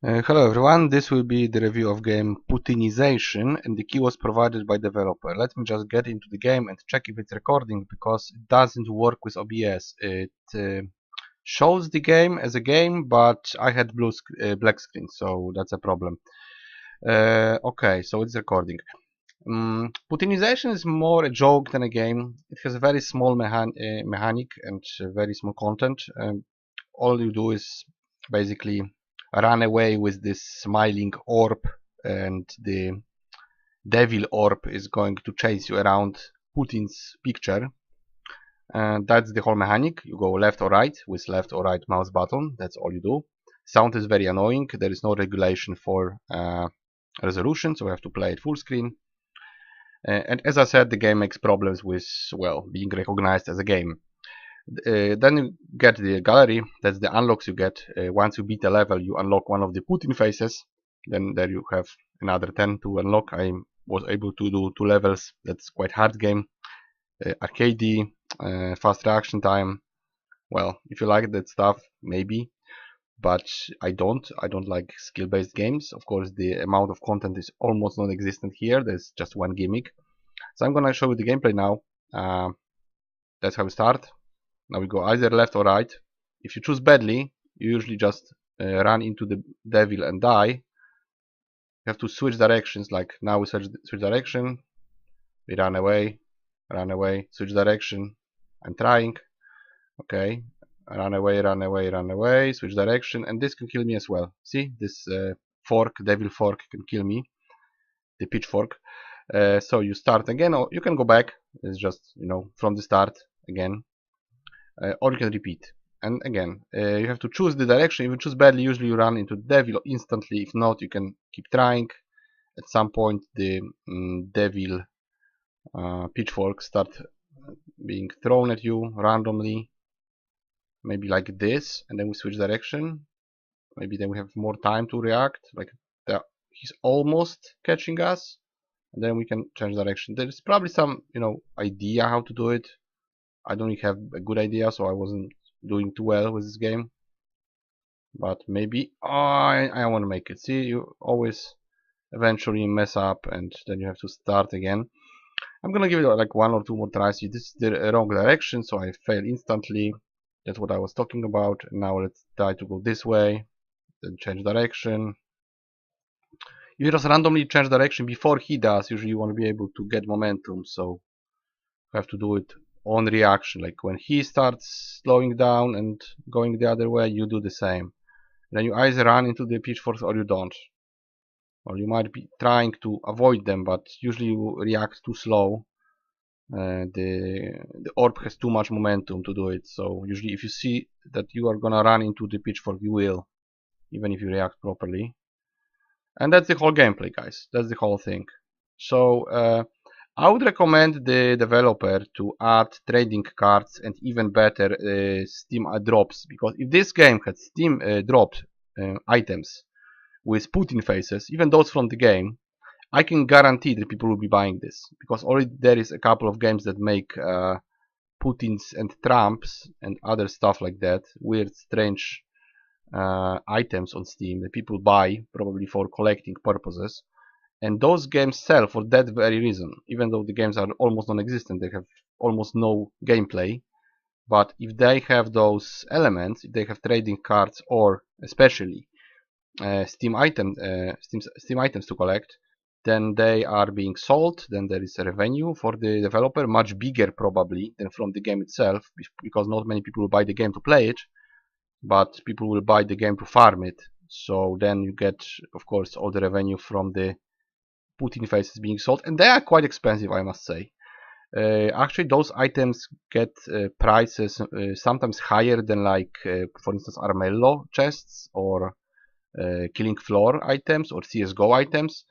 Hello everyone, this will be the review of game Putinization, and the key was provided by developer. Let me just get into the game and check if it's recording, because it doesn't work with OBS. It shows the game as a game, but I had black screen, so that's a problem. Okay, so it's recording. Putinization is more a joke than a game. It has a very small mechanic and very small content. All you do is basically run away with this smiling orb, and the devil orb is going to chase you around Putin's picture. And that's the whole mechanic. You go left or right with left or right mouse button. That's all you do. Sound is very annoying. There is no regulation for resolution, so we have to play it full screen. And as I said, the game makes problems with, well, being recognized as a game. Then you get the gallery. That's the unlocks you get. Once you beat a level, you unlock one of the Putin faces. Then there you have another 10 to unlock. I was able to do 2 levels. That's quite hard game. Arcade, fast reaction time. Well, if you like that stuff, maybe. But I don't like skill-based games. Of course, the amount of content is almost non-existent here. There's just one gimmick. So I'm gonna show you the gameplay now. That's how we start. Now we go either left or right. If you choose badly, you usually just run into the devil and die. You have to switch directions, like now we switch direction, we run away, switch direction. I'm trying. Okay, run away, switch direction, and this can kill me as well. See, this devil fork can kill me, the pitchfork. So you start again, or you can go back. It's just, from the start again. Or you can repeat. And again, you have to choose the direction. If you choose badly, usually you run into the devil instantly. If not, you can keep trying. At some point, the devil pitchfork start being thrown at you randomly. Maybe like this, and then we switch direction. Maybe then we have more time to react. Like he's almost catching us, and then we can change direction. There's probably some, idea how to do it. I don't really have a good idea, so I wasn't doing too well with this game. But maybe I want to make it. See, you always eventually mess up, and then you have to start again. I'm gonna give it like 1 or 2 more tries. See, this is the wrong direction, so I fail instantly. That's what I was talking about. And now let's try to go this way, then change direction. You just randomly change direction before he does. Usually you want to be able to get momentum, so you have to do it on reaction. Like when he starts slowing down and going the other way, you do the same. Then you either run into the pitchforks or you don't. Or you might be trying to avoid them, but usually you react too slow. The orb has too much momentum to do it, so usually if you see that you are gonna run into the pitchfork, you will, even if you react properly. And that's the whole gameplay, guys. That's the whole thing. So I would recommend the developer to add trading cards and even better Steam drops, because if this game had Steam dropped items with Putin faces, even those from the game, I can guarantee that people will be buying this, because already there is a couple of games that make Putins and Trumps and other stuff like that, weird, strange items on Steam that people buy probably for collecting purposes. And those games sell for that very reason, even though the games are almost non-existent. They have almost no gameplay. But if they have those elements, if they have trading cards or especially Steam items to collect, then they are being sold. Then there is a revenue for the developer, much bigger probably than from the game itself, because not many people will buy the game to play it, but people will buy the game to farm it. So then you get, of course, all the revenue from the Putin faces being sold, and they are quite expensive, I must say. Actually, those items get prices sometimes higher than, like, for instance, Armello chests or Killing Floor items or CSGO items.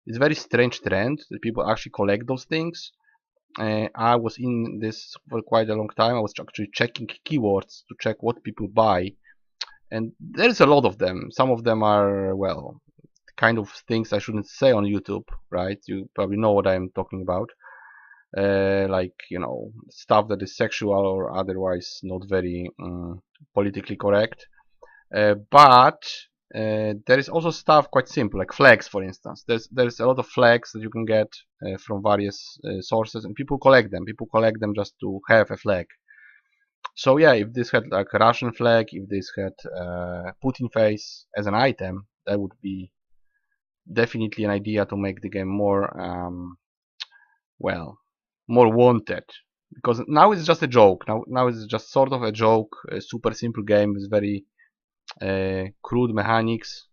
It's a very strange trend that people actually collect those things. I was in this for quite a long time. I was actually checking keywords to check what people buy, and there's a lot of them. Some of them are, well, kind of things I shouldn't say on YouTube, right? You probably know what I'm talking about. Like, stuff that is sexual or otherwise not very politically correct. But there is also stuff quite simple, like flags, for instance. There's a lot of flags that you can get from various sources, and people collect them. People collect them just to have a flag. So yeah, if this had like a Russian flag, if this had Putin face as an item, that would be definitely an idea to make the game more, well, more wanted. Because now it's just a joke. Now it's just sort of a joke, a super simple game with very crude mechanics.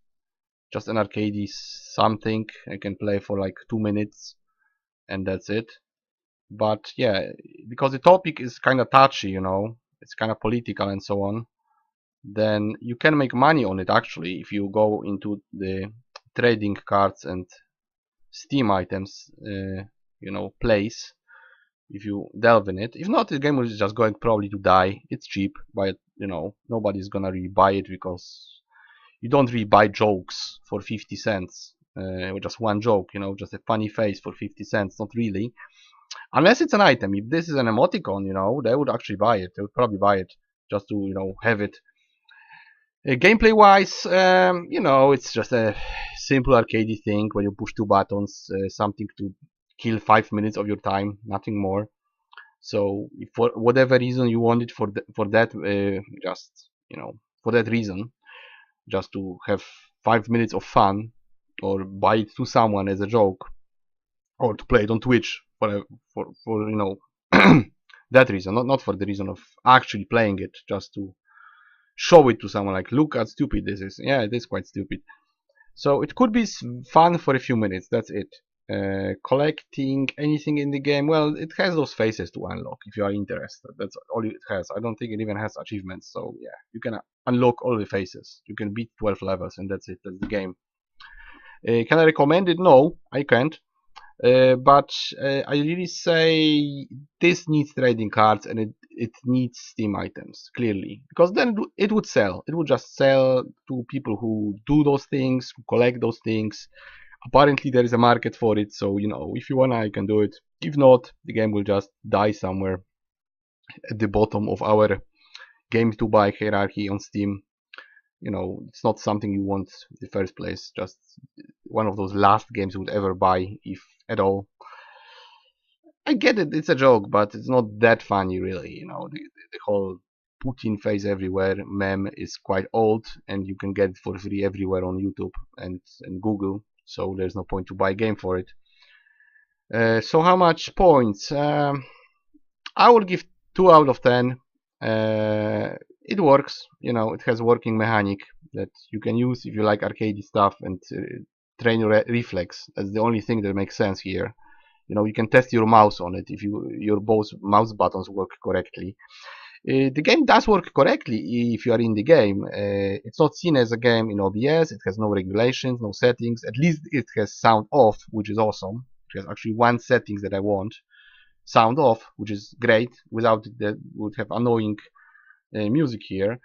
Just an arcade something I can play for like 2 minutes, and that's it. But yeah, because the topic is kind of touchy, you know, it's kind of political and so on, then you can make money on it actually if you go into the trading cards and Steam items, you know, place. If you delve in it, if not, the game is just going probably to die. It's cheap, but you know, nobody's gonna really buy it because you don't really buy jokes for 50 cents. Or just one joke, you know, just a funny face for 50 cents. Not really. Unless it's an item. If this is an emoticon, you know, they would actually buy it. They would probably buy it just to, you know, have it. Gameplay wise, you know, it's just a simple arcadey thing where you push two buttons, something to kill 5 minutes of your time, nothing more. So if for whatever reason you want it for that, just, you know, for that reason, just to have 5 minutes of fun, or buy it to someone as a joke, or to play it on Twitch for you know that reason, not for the reason of actually playing it, just to show it to someone, like, look how stupid this is. Yeah, it is quite stupid. So it could be fun for a few minutes, that's it. Collecting anything in the game, well, it has those faces to unlock if you are interested. That's all it has. I don't think it even has achievements, so yeah, you can unlock all the faces. You can beat 12 levels and that's it, that's the game. Can I recommend it? No, I can't. But I really say this needs trading cards, and it needs Steam items, clearly, because then it would sell. It would just sell to people who do those things, who collect those things. Apparently there is a market for it, so you know, if you wanna, you can do it. If not, the game will just die somewhere at the bottom of our game to buy hierarchy on Steam. You know, it's not something you want in the first place. Just one of those last games you would ever buy, if at all. I get it, it's a joke, but it's not that funny, really. You know, the whole Putin face everywhere meme is quite old, and you can get it for free everywhere on YouTube and Google. So there's no point to buy a game for it. So how much points? I would give 2 out of 10. It works, you know, it has working mechanic that you can use if you like arcade stuff and train your reflex. That's the only thing that makes sense here. You know, you can test your mouse on it if your both mouse buttons work correctly. The game does work correctly if you are in the game. It's not seen as a game in OBS. It has no regulations, no settings. At least it has sound off, which is awesome. It has actually one settings that I want. Sound off, which is great. Without it, that would have annoying music here.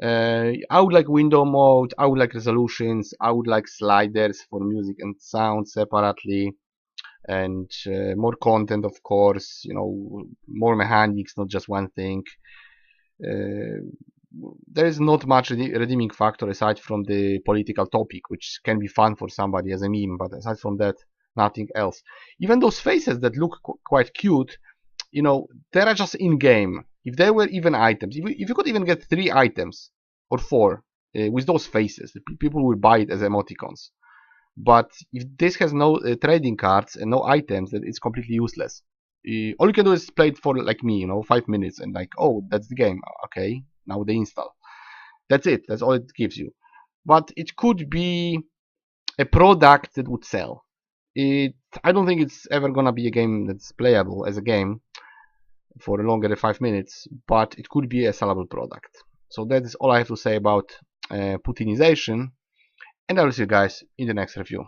I would like window mode, I would like resolutions, I would like sliders for music and sound separately, and more content, of course, you know, more mechanics, not just one thing. There is not much redeeming factor aside from the political topic, which can be fun for somebody as a meme, but aside from that, nothing else. Even those faces that look quite cute, you know, they are just in game. If there were even items, if you could even get 3 items or 4 with those faces, people will buy it as emoticons. But if this has no trading cards and no items, then it's completely useless. All you can do is play it for, like me, you know, 5 minutes, and like, oh, that's the game. Okay, now they install. That's it. That's all it gives you. But it could be a product that would sell. I don't think it's ever gonna be a game that's playable as a game for longer than 5 minutes, but it could be a sellable product. So that is all I have to say about Putinization, and I will see you guys in the next review.